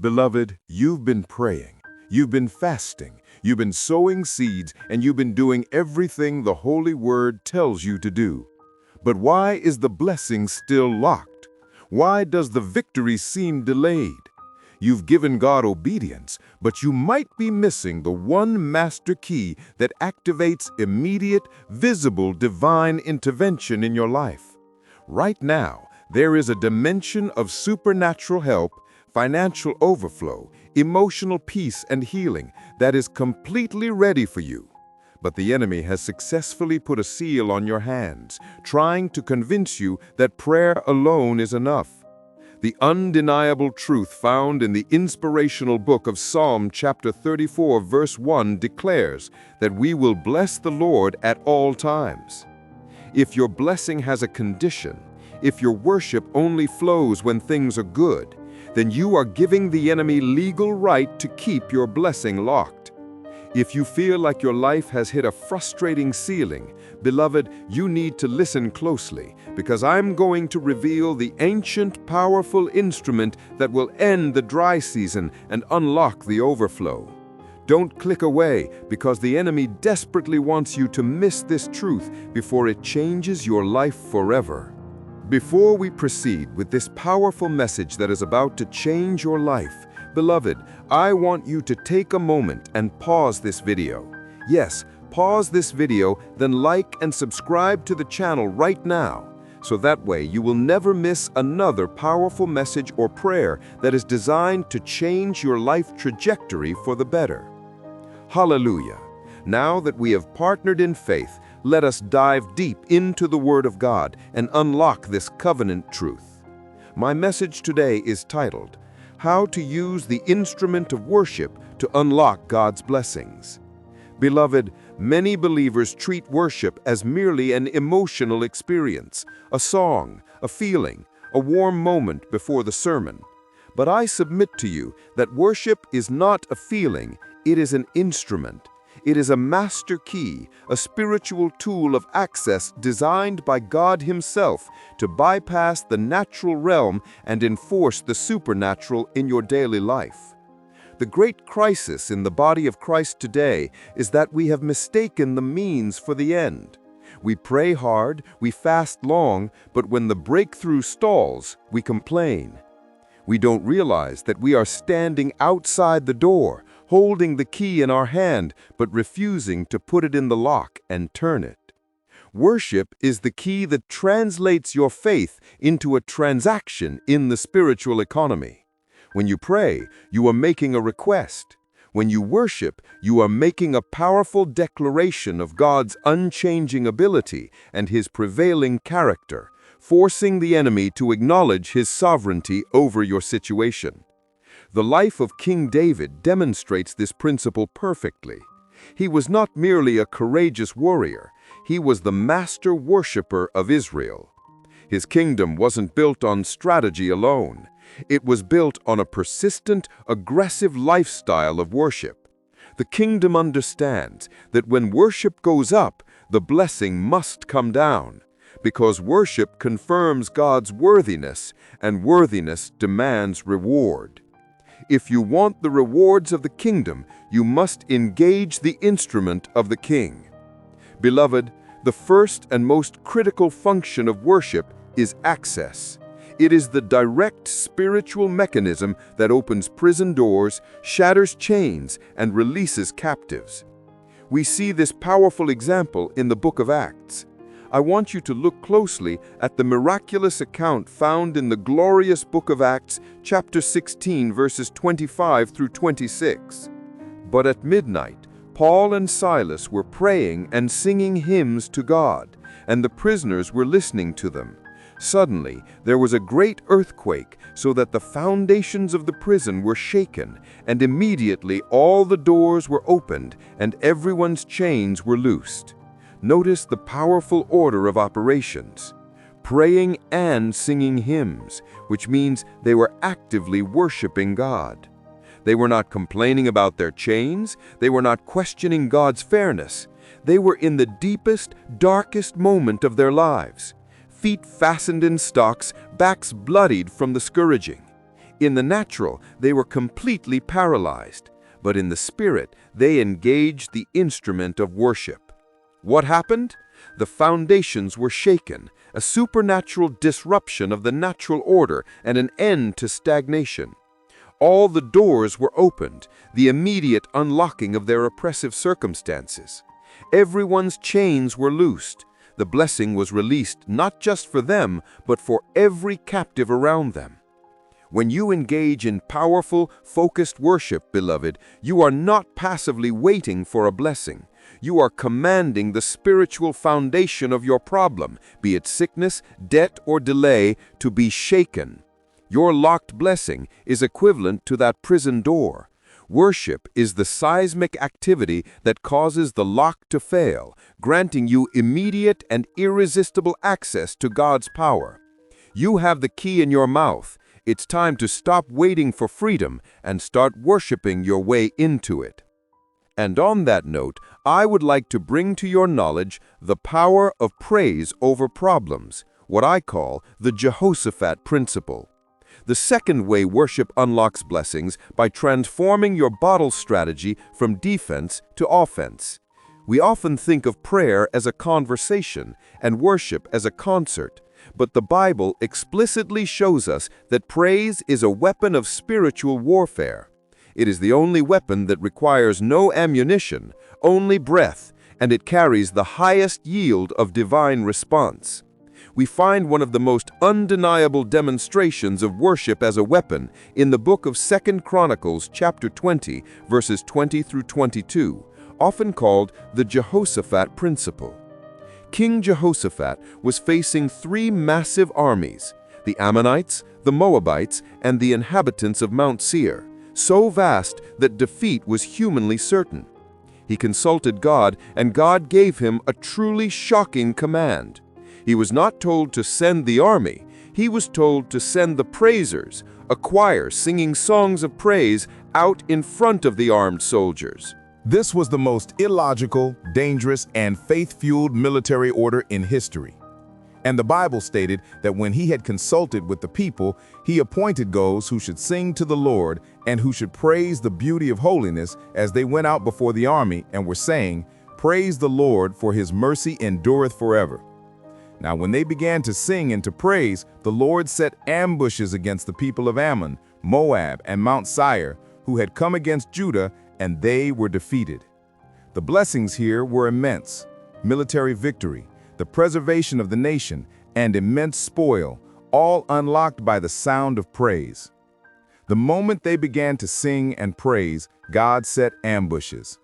Beloved, you've been praying, you've been fasting, you've been sowing seeds, and you've been doing everything the Holy Word tells you to do. But why is the blessing still locked? Why does the victory seem delayed? You've given God obedience, but you might be missing the one master key that activates immediate, visible divine intervention in your life. Right now, there is a dimension of supernatural help, financial overflow, emotional peace and healing that is completely ready for you. But the enemy has successfully put a seal on your hands, trying to convince you that prayer alone is enough. The undeniable truth found in the inspirational book of Psalm chapter 34 verse 1 declares that we will bless the Lord at all times. If your blessing has a condition, if your worship only flows when things are good, then you are giving the enemy legal right to keep your blessing locked. If you feel like your life has hit a frustrating ceiling, beloved, you need to listen closely, because I'm going to reveal the ancient, powerful instrument that will end the dry season and unlock the overflow. Don't click away, because the enemy desperately wants you to miss this truth before it changes your life forever. Before we proceed with this powerful message that is about to change your life, beloved, I want you to take a moment and pause this video. Yes, pause this video, then like and subscribe to the channel right now, so that way you will never miss another powerful message or prayer that is designed to change your life trajectory for the better. Hallelujah! Now that we have partnered in faith, let us dive deep into the Word of God and unlock this covenant truth. My message today is titled, How to Use the Instrument of Worship to Unlock God's Blessings. Beloved, many believers treat worship as merely an emotional experience, a song, a feeling, a warm moment before the sermon. But I submit to you that worship is not a feeling, it is an instrument. It is a master key, a spiritual tool of access designed by God Himself to bypass the natural realm and enforce the supernatural in your daily life. The great crisis in the body of Christ today is that we have mistaken the means for the end. We pray hard, we fast long, but when the breakthrough stalls, we complain. We don't realize that we are standing outside the door, holding the key in our hand, but refusing to put it in the lock and turn it. Worship is the key that translates your faith into a transaction in the spiritual economy. When you pray, you are making a request. When you worship, you are making a powerful declaration of God's unchanging ability and His prevailing character, forcing the enemy to acknowledge His sovereignty over your situation. The life of King David demonstrates this principle perfectly. He was not merely a courageous warrior, he was the master worshiper of Israel. His kingdom wasn't built on strategy alone. It was built on a persistent, aggressive lifestyle of worship. The kingdom understands that when worship goes up, the blessing must come down, because worship confirms God's worthiness, and worthiness demands reward. If you want the rewards of the kingdom, you must engage the instrument of the king. Beloved, the first and most critical function of worship is access. It is the direct spiritual mechanism that opens prison doors, shatters chains, and releases captives. We see this powerful example in the book of Acts. I want you to look closely at the miraculous account found in the glorious book of Acts, chapter 16, verses 25 through 26. But at midnight, Paul and Silas were praying and singing hymns to God, and the prisoners were listening to them. Suddenly, there was a great earthquake, so that the foundations of the prison were shaken, and immediately all the doors were opened, and everyone's chains were loosed. Notice the powerful order of operations. Praying and singing hymns, which means they were actively worshiping God. They were not complaining about their chains. They were not questioning God's fairness. They were in the deepest, darkest moment of their lives. Feet fastened in stocks, backs bloodied from the scourging. In the natural, they were completely paralyzed, but in the spirit, they engaged the instrument of worship. What happened? The foundations were shaken, a supernatural disruption of the natural order and an end to stagnation. All the doors were opened, the immediate unlocking of their oppressive circumstances. Everyone's chains were loosed. The blessing was released not just for them, but for every captive around them. When you engage in powerful, focused worship, beloved, you are not passively waiting for a blessing. You are commanding the spiritual foundation of your problem, be it sickness, debt, or delay, to be shaken. Your locked blessing is equivalent to that prison door. Worship is the seismic activity that causes the lock to fail, granting you immediate and irresistible access to God's power. You have the key in your mouth. It's time to stop waiting for freedom and start worshiping your way into it. And on that note, I would like to bring to your knowledge the power of praise over problems, what I call the Jehoshaphat principle. The second way worship unlocks blessings by transforming your battle strategy from defense to offense. We often think of prayer as a conversation and worship as a concert, but the Bible explicitly shows us that praise is a weapon of spiritual warfare. It is the only weapon that requires no ammunition, only breath, and it carries the highest yield of divine response. We find one of the most undeniable demonstrations of worship as a weapon in the book of 2 Chronicles chapter 20, verses 20 through 22, often called the Jehoshaphat principle. King Jehoshaphat was facing three massive armies, the Ammonites, the Moabites, and the inhabitants of Mount Seir, so vast that defeat was humanly certain. He consulted God, and God gave him a truly shocking command. He was not told to send the army, he was told to send the praisers, a choir singing songs of praise out in front of the armed soldiers. This was the most illogical, dangerous, and faith-fueled military order in history. And the Bible stated that when he had consulted with the people, he appointed those who should sing to the Lord and who should praise the beauty of holiness as they went out before the army and were saying, "Praise the Lord, for his mercy endureth forever." Now when they began to sing and to praise, the Lord set ambushes against the people of Ammon, Moab, and Mount Seir, who had come against Judah, and they were defeated. The blessings here were immense: military victory, the preservation of the nation, and immense spoil, all unlocked by the sound of praise. The moment they began to sing and praise, God set ambushes.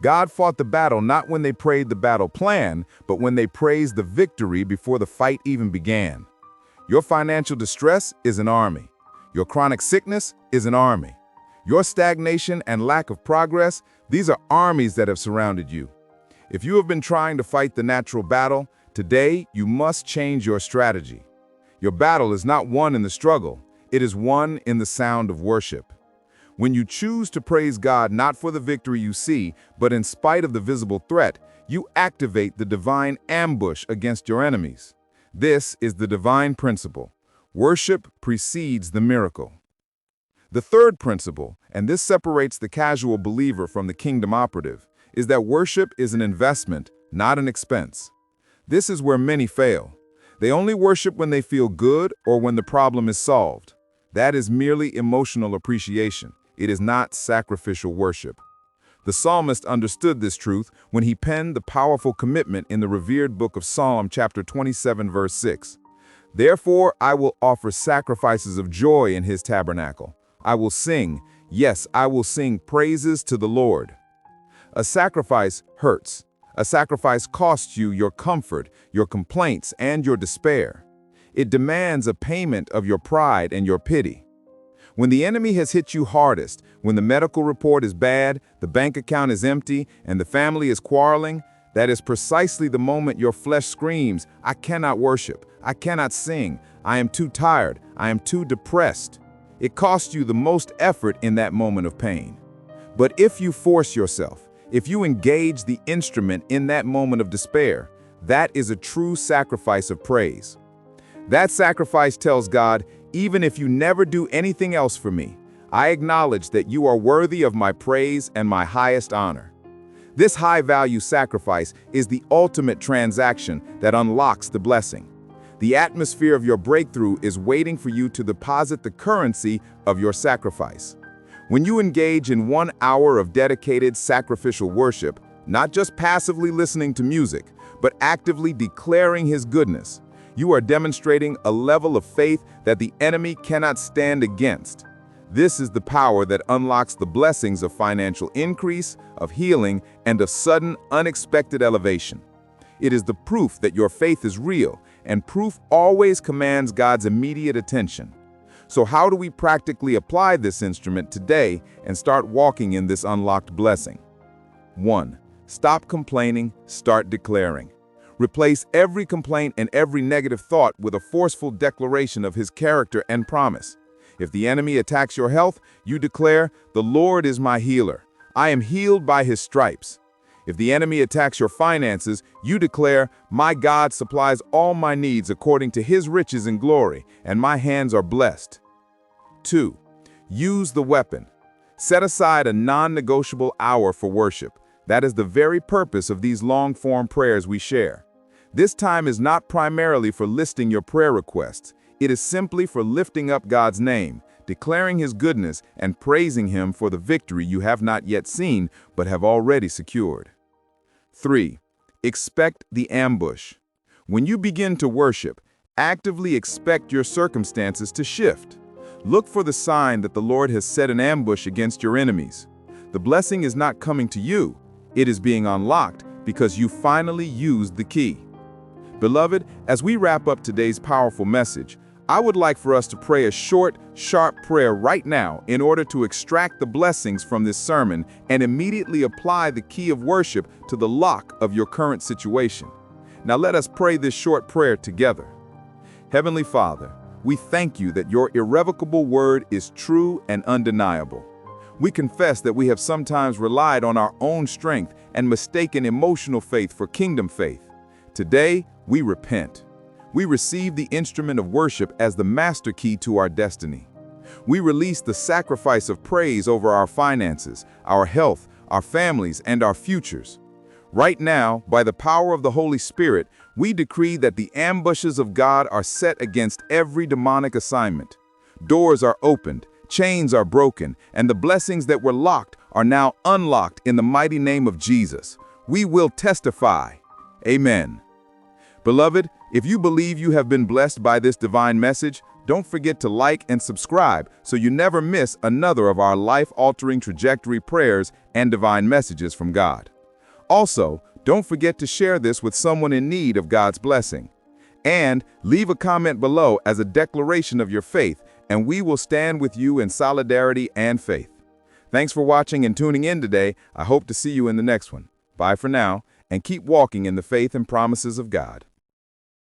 God fought the battle not when they prayed the battle plan, but when they praised the victory before the fight even began. Your financial distress is an army. Your chronic sickness is an army. Your stagnation and lack of progress, these are armies that have surrounded you. If you have been trying to fight the natural battle, today you must change your strategy. Your battle is not won in the struggle, it is won in the sound of worship. When you choose to praise God not for the victory you see, but in spite of the visible threat, you activate the divine ambush against your enemies. This is the divine principle. Worship precedes the miracle. The third principle, and this separates the casual believer from the kingdom operative, is that worship is an investment, not an expense. This is where many fail. They only worship when they feel good or when the problem is solved. That is merely emotional appreciation. It is not sacrificial worship. The psalmist understood this truth when he penned the powerful commitment in the revered book of Psalm chapter 27 verse 6. Therefore I will offer sacrifices of joy in his tabernacle. I will sing, yes, I will sing praises to the Lord. A sacrifice hurts. A sacrifice costs you your comfort, your complaints, and your despair. It demands a payment of your pride and your pity. When the enemy has hit you hardest, when the medical report is bad, the bank account is empty, and the family is quarreling, that is precisely the moment your flesh screams, I cannot worship, I cannot sing, I am too tired, I am too depressed. It costs you the most effort in that moment of pain. But if you force yourself, if you engage the instrument in that moment of despair, that is a true sacrifice of praise. That sacrifice tells God, even if you never do anything else for me, I acknowledge that you are worthy of my praise and my highest honor. This high-value sacrifice is the ultimate transaction that unlocks the blessing. The atmosphere of your breakthrough is waiting for you to deposit the currency of your sacrifice. When you engage in 1 hour of dedicated sacrificial worship, not just passively listening to music, but actively declaring His goodness, you are demonstrating a level of faith that the enemy cannot stand against. This is the power that unlocks the blessings of financial increase, of healing, and of sudden, unexpected elevation. It is the proof that your faith is real, and proof always commands God's immediate attention. So how do we practically apply this instrument today and start walking in this unlocked blessing? 1. Stop complaining, start declaring. Replace every complaint and every negative thought with a forceful declaration of His character and promise. If the enemy attacks your health, you declare, "The Lord is my healer. I am healed by His stripes." If the enemy attacks your finances, you declare, "My God supplies all my needs according to His riches and glory, and my hands are blessed." 2. Use the weapon. Set aside a non-negotiable hour for worship. That is the very purpose of these long-form prayers we share. This time is not primarily for listing your prayer requests. It is simply for lifting up God's name, declaring His goodness, and praising Him for the victory you have not yet seen but have already secured. 3. Expect the ambush. When you begin to worship, actively expect your circumstances to shift. Look for the sign that the Lord has set an ambush against your enemies. The blessing is not coming to you. It is being unlocked because you finally used the key. Beloved, as we wrap up today's powerful message, I would like for us to pray a short, sharp prayer right now in order to extract the blessings from this sermon and immediately apply the key of worship to the lock of your current situation. Now let us pray this short prayer together. Heavenly Father, we thank you that your irrevocable word is true and undeniable. We confess that we have sometimes relied on our own strength and mistaken emotional faith for kingdom faith. Today, we repent. We receive the instrument of worship as the master key to our destiny. We release the sacrifice of praise over our finances, our health, our families, and our futures. Right now, by the power of the Holy Spirit, we decree that the ambushes of God are set against every demonic assignment. Doors are opened, chains are broken, and the blessings that were locked are now unlocked in the mighty name of Jesus. We will testify. Amen. Beloved, if you believe you have been blessed by this divine message, don't forget to like and subscribe so you never miss another of our life-altering trajectory prayers and divine messages from God. Also, don't forget to share this with someone in need of God's blessing. And leave a comment below as a declaration of your faith, and we will stand with you in solidarity and faith. Thanks for watching and tuning in today. I hope to see you in the next one. Bye for now, and keep walking in the faith and promises of God.